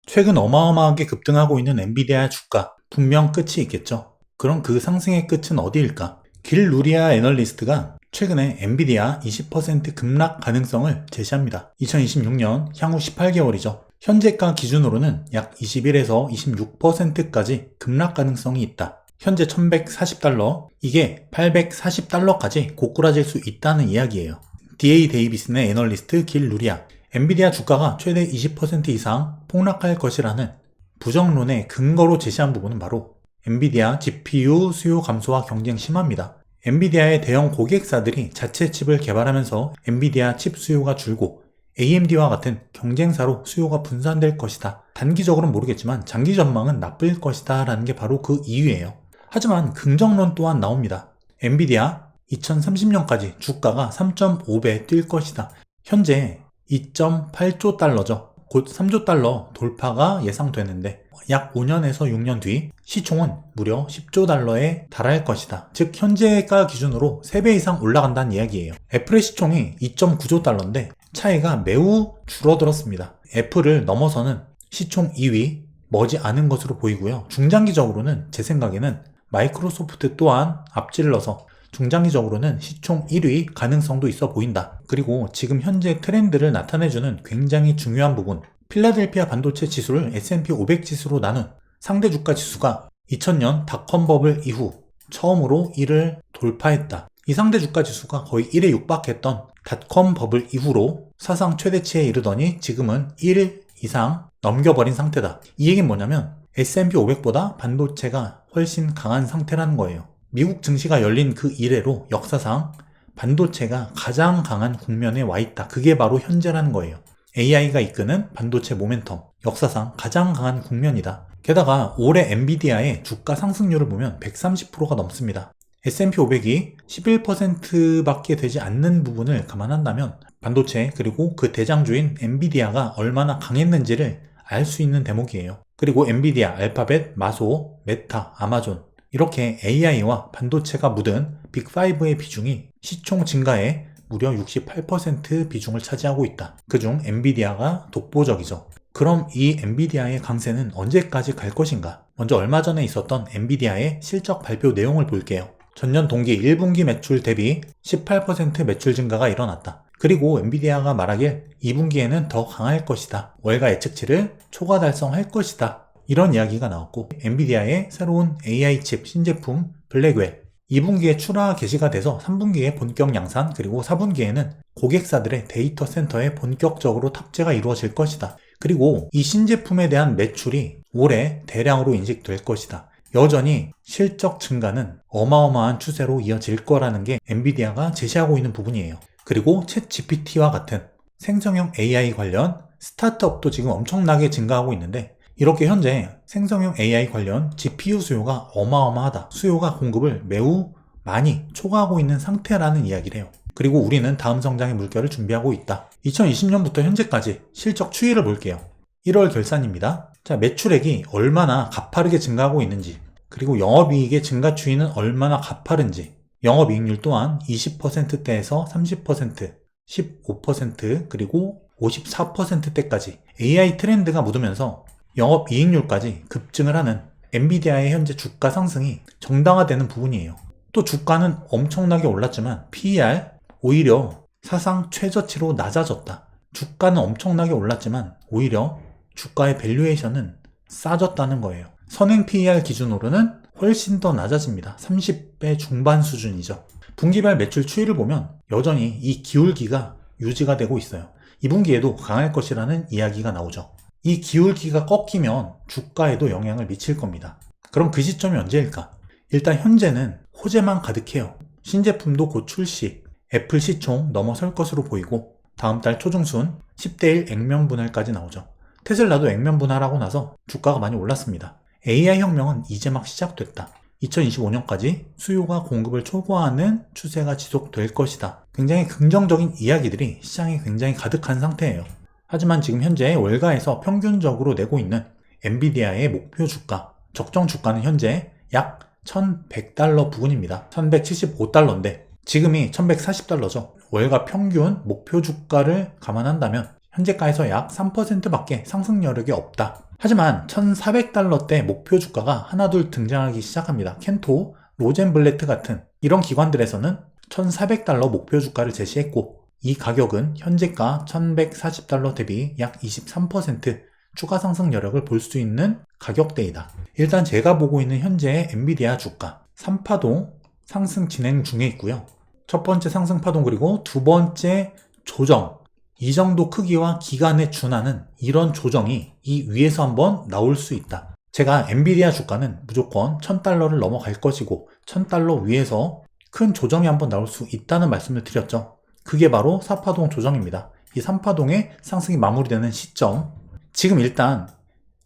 최근 어마어마하게 급등하고 있는 엔비디아 주가, 분명 끝이 있겠죠. 그럼 그 상승의 끝은 어디일까? 길 루리아 애널리스트가 최근에 엔비디아 20% 급락 가능성을 제시합니다. 2026년 향후 18개월이죠. 현재가 기준으로는 약 21에서 26%까지 급락 가능성이 있다. 현재 1140달러, 이게 840달러까지 고꾸라질 수 있다는 이야기예요. DA 데이비슨의 애널리스트 길 루리아, 엔비디아 주가가 최대 20% 이상 폭락할 것이라는 부정론의 근거로 제시한 부분은 바로 엔비디아 GPU 수요 감소와 경쟁 심화입니다. 엔비디아의 대형 고객사들이 자체 칩을 개발하면서 엔비디아 칩 수요가 줄고 AMD와 같은 경쟁사로 수요가 분산될 것이다. 단기적으로는 모르겠지만 장기 전망은 나쁠 것이다 라는 게 바로 그 이유예요. 하지만 긍정론 또한 나옵니다. 엔비디아 2030년까지 주가가 3.5배 뛸 것이다. 현재 2.8조 달러죠. 곧 3조 달러 돌파가 예상되는데 약 5년에서 6년 뒤 시총은 무려 10조 달러에 달할 것이다. 즉 현재가 기준으로 3배 이상 올라간다는 이야기예요. 애플의 시총이 2.9조 달러인데 차이가 매우 줄어들었습니다. 애플을 넘어서는 시총 2위 머지 않은 것으로 보이고요. 중장기적으로는 제 생각에는 마이크로소프트 또한 앞질러서 중장기적으로는 시총 1위 가능성도 있어 보인다. 그리고 지금 현재 트렌드를 나타내주는 굉장히 중요한 부분, 필라델피아 반도체 지수를 S&P 500 지수로 나눈 상대 주가 지수가 2000년 닷컴 버블 이후 처음으로 1을 돌파했다. 이 상대 주가 지수가 거의 1에 육박했던 닷컴 버블 이후로 사상 최대치에 이르더니 지금은 1 이상 넘겨버린 상태다. 이 얘기는 뭐냐면 S&P 500보다 반도체가 훨씬 강한 상태라는 거예요. 미국 증시가 열린 그 이래로 역사상 반도체가 가장 강한 국면에 와 있다. 그게 바로 현재라는 거예요. AI가 이끄는 반도체 모멘텀, 역사상 가장 강한 국면이다. 게다가 올해 엔비디아의 주가 상승률을 보면 130%가 넘습니다. S&P 500이 11%밖에 되지 않는 부분을 감안한다면 반도체 그리고 그 대장주인 엔비디아가 얼마나 강했는지를 알 수 있는 대목이에요. 그리고 엔비디아, 알파벳, 마소, 메타, 아마존 이렇게 AI와 반도체가 묻은 빅5의 비중이 시총 증가에 무려 68% 비중을 차지하고 있다. 그중 엔비디아가 독보적이죠. 그럼 이 엔비디아의 강세는 언제까지 갈 것인가? 먼저 얼마 전에 있었던 엔비디아의 실적 발표 내용을 볼게요. 전년 동기 1분기 매출 대비 18% 매출 증가가 일어났다. 그리고 엔비디아가 말하길 2분기에는 더 강할 것이다. 월가 예측치를 초과 달성할 것이다. 이런 이야기가 나왔고 엔비디아의 새로운 AI 칩 신제품 블랙웰 2분기에 출하 개시가 돼서 3분기에 본격 양산 그리고 4분기에는 고객사들의 데이터 센터에 본격적으로 탑재가 이루어질 것이다. 그리고 이 신제품에 대한 매출이 올해 대량으로 인식될 것이다. 여전히 실적 증가는 어마어마한 추세로 이어질 거라는 게 엔비디아가 제시하고 있는 부분이에요. 그리고 챗 GPT와 같은 생성형 AI 관련 스타트업도 지금 엄청나게 증가하고 있는데 이렇게 현재 생성형 AI 관련 GPU 수요가 어마어마하다. 수요가 공급을 매우 많이 초과하고 있는 상태라는 이야기를 해요. 그리고 우리는 다음 성장의 물결을 준비하고 있다. 2020년부터 현재까지 실적 추이를 볼게요. 1월 결산입니다. 자, 매출액이 얼마나 가파르게 증가하고 있는지, 그리고 영업이익의 증가 추이는 얼마나 가파른지, 영업이익률 또한 20%대에서 30%, 15%, 그리고 54%대까지 AI 트렌드가 묻으면서 영업이익률까지 급증을 하는 엔비디아의 현재 주가 상승이 정당화되는 부분이에요. 또 주가는 엄청나게 올랐지만 PER 오히려 사상 최저치로 낮아졌다. 주가는 엄청나게 올랐지만 오히려 주가의 밸류에이션은 싸졌다는 거예요. 선행 PER 기준으로는 훨씬 더 낮아집니다. 30배 중반 수준이죠. 분기별 매출 추이를 보면 여전히 이 기울기가 유지가 되고 있어요. 2분기에도 강할 것이라는 이야기가 나오죠. 이 기울기가 꺾이면 주가에도 영향을 미칠 겁니다. 그럼 그 시점이 언제일까? 일단 현재는 호재만 가득해요. 신제품도 곧 출시, 애플 시총 넘어설 것으로 보이고 다음 달 초중순 10대1 액면 분할까지 나오죠. 테슬라도 액면 분할하고 나서 주가가 많이 올랐습니다. AI 혁명은 이제 막 시작됐다. 2025년까지 수요가 공급을 초과하는 추세가 지속될 것이다. 굉장히 긍정적인 이야기들이 시장에 굉장히 가득한 상태예요. 하지만 지금 현재 월가에서 평균적으로 내고 있는 엔비디아의 목표 주가, 적정 주가는 현재 약 1100달러 부근입니다. 1175달러인데 지금이 1140달러죠. 월가 평균 목표 주가를 감안한다면 현재가에서 약 3%밖에 상승 여력이 없다. 하지만 1400달러대 목표 주가가 하나둘 등장하기 시작합니다. 켄토, 로젠블레트 같은 이런 기관들에서는 1400달러 목표 주가를 제시했고, 이 가격은 현재가 1140달러 대비 약 23% 추가 상승 여력을 볼 수 있는 가격대이다. 일단 제가 보고 있는 현재의 엔비디아 주가 3파동 상승 진행 중에 있고요. 첫 번째 상승 파동 그리고 두 번째 조정, 이 정도 크기와 기간에 준하는 이런 조정이 이 위에서 한번 나올 수 있다. 제가 엔비디아 주가는 무조건 1000달러를 넘어갈 것이고 1000달러 위에서 큰 조정이 한번 나올 수 있다는 말씀을 드렸죠. 그게 바로 4파동 조정입니다. 이 3파동의 상승이 마무리되는 시점, 지금 일단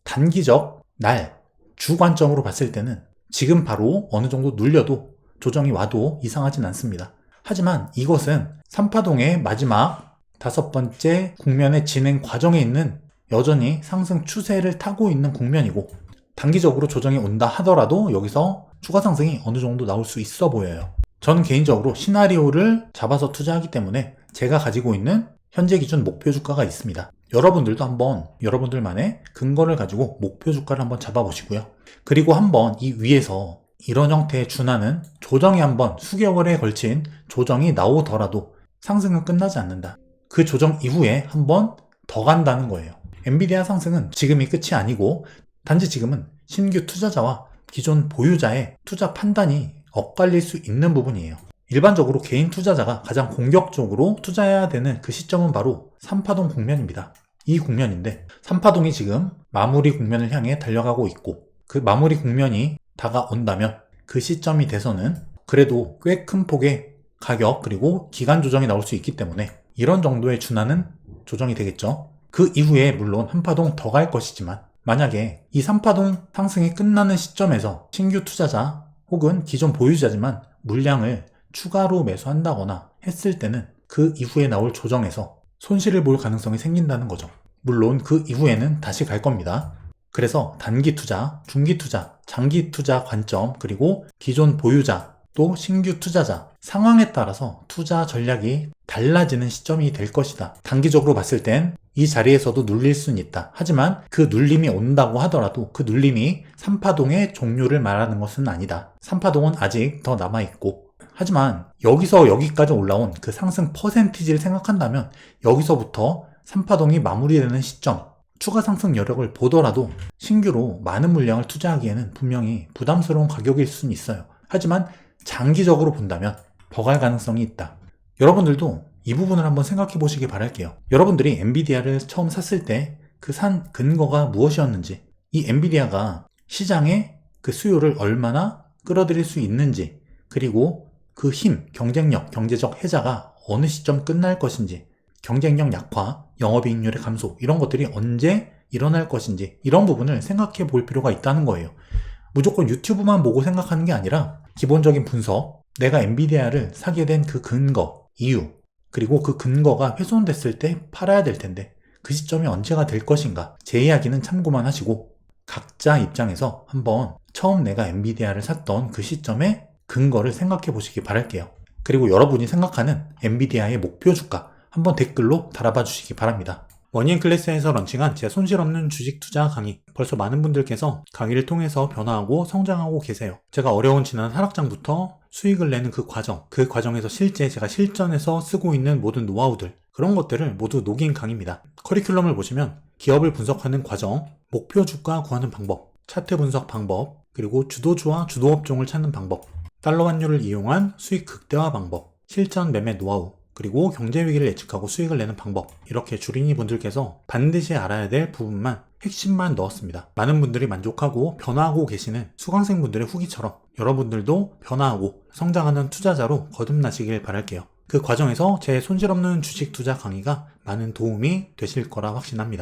단기적 날, 주관점으로 봤을 때는 지금 바로 어느 정도 눌려도 조정이 와도 이상하진 않습니다. 하지만 이것은 3파동의 마지막 5번째 국면의 진행 과정에 있는 여전히 상승 추세를 타고 있는 국면이고, 단기적으로 조정이 온다 하더라도 여기서 추가 상승이 어느 정도 나올 수 있어 보여요. 저는 개인적으로 시나리오를 잡아서 투자하기 때문에 제가 가지고 있는 현재 기준 목표 주가가 있습니다. 여러분들도 한번 여러분들만의 근거를 가지고 목표 주가를 한번 잡아보시고요. 그리고 한번 이 위에서 이런 형태의 준하는 조정이 한번 수개월에 걸친 조정이 나오더라도 상승은 끝나지 않는다. 그 조정 이후에 한번 더 간다는 거예요. 엔비디아 상승은 지금이 끝이 아니고 단지 지금은 신규 투자자와 기존 보유자의 투자 판단이 엇갈릴 수 있는 부분이에요. 일반적으로 개인 투자자가 가장 공격적으로 투자해야 되는 그 시점은 바로 3파동 국면입니다. 이 국면인데 3파동이 지금 마무리 국면을 향해 달려가고 있고, 그 마무리 국면이 다가온다면 그 시점이 돼서는 그래도 꽤 큰 폭의 가격 그리고 기간 조정이 나올 수 있기 때문에 이런 정도에 준하는 조정이 되겠죠. 그 이후에 물론 한 파동 더 갈 것이지만, 만약에 이 3파동 상승이 끝나는 시점에서 신규 투자자 혹은 기존 보유자지만 물량을 추가로 매수한다거나 했을 때는 그 이후에 나올 조정에서 손실을 볼 가능성이 생긴다는 거죠. 물론 그 이후에는 다시 갈 겁니다. 그래서 단기 투자, 중기 투자, 장기 투자 관점, 그리고 기존 보유자, 또 신규 투자자, 상황에 따라서 투자 전략이 달라지는 시점이 될 것이다. 단기적으로 봤을 땐 이 자리에서도 눌릴 수는 있다. 하지만 그 눌림이 온다고 하더라도 그 눌림이 3파동의 종료를 말하는 것은 아니다. 3파동은 아직 더 남아있고, 하지만 여기서 여기까지 올라온 그 상승 퍼센티지를 생각한다면 여기서부터 3파동이 마무리되는 시점, 추가 상승 여력을 보더라도 신규로 많은 물량을 투자하기에는 분명히 부담스러운 가격일 수는 있어요. 하지만 장기적으로 본다면 더 갈 가능성이 있다. 여러분들도 이 부분을 한번 생각해 보시기 바랄게요. 여러분들이 엔비디아를 처음 샀을 때 그 산 근거가 무엇이었는지, 이 엔비디아가 시장에 그 수요를 얼마나 끌어들일 수 있는지, 그리고 그 힘, 경쟁력, 경제적 해자가 어느 시점 끝날 것인지, 경쟁력 약화, 영업이익률의 감소, 이런 것들이 언제 일어날 것인지, 이런 부분을 생각해 볼 필요가 있다는 거예요. 무조건 유튜브만 보고 생각하는 게 아니라 기본적인 분석, 내가 엔비디아를 사게 된 그 근거, 이유, 그리고 그 근거가 훼손됐을 때 팔아야 될 텐데 그 시점이 언제가 될 것인가, 제 이야기는 참고만 하시고 각자 입장에서 한번 처음 내가 엔비디아를 샀던 그 시점의 근거를 생각해 보시기 바랄게요. 그리고 여러분이 생각하는 엔비디아의 목표 주가 한번 댓글로 달아봐 주시기 바랍니다. 머니앤클래스에서 런칭한 제 손실 없는 주식 투자 강의, 벌써 많은 분들께서 강의를 통해서 변화하고 성장하고 계세요. 제가 어려운 지난 하락장부터 수익을 내는 그 과정에서 실제 제가 실전에서 쓰고 있는 모든 노하우들, 그런 것들을 모두 녹인 강의입니다. 커리큘럼을 보시면 기업을 분석하는 과정, 목표 주가 구하는 방법, 차트 분석 방법, 그리고 주도주와 주도업종을 찾는 방법, 달러 환율을 이용한 수익 극대화 방법, 실전 매매 노하우, 그리고 경제위기를 예측하고 수익을 내는 방법, 이렇게 주린이 분들께서 반드시 알아야 될 부분만, 핵심만 넣었습니다. 많은 분들이 만족하고 변화하고 계시는 수강생분들의 후기처럼 여러분들도 변화하고 성장하는 투자자로 거듭나시길 바랄게요. 그 과정에서 제 손실 없는 주식 투자 강의가 많은 도움이 되실 거라 확신합니다.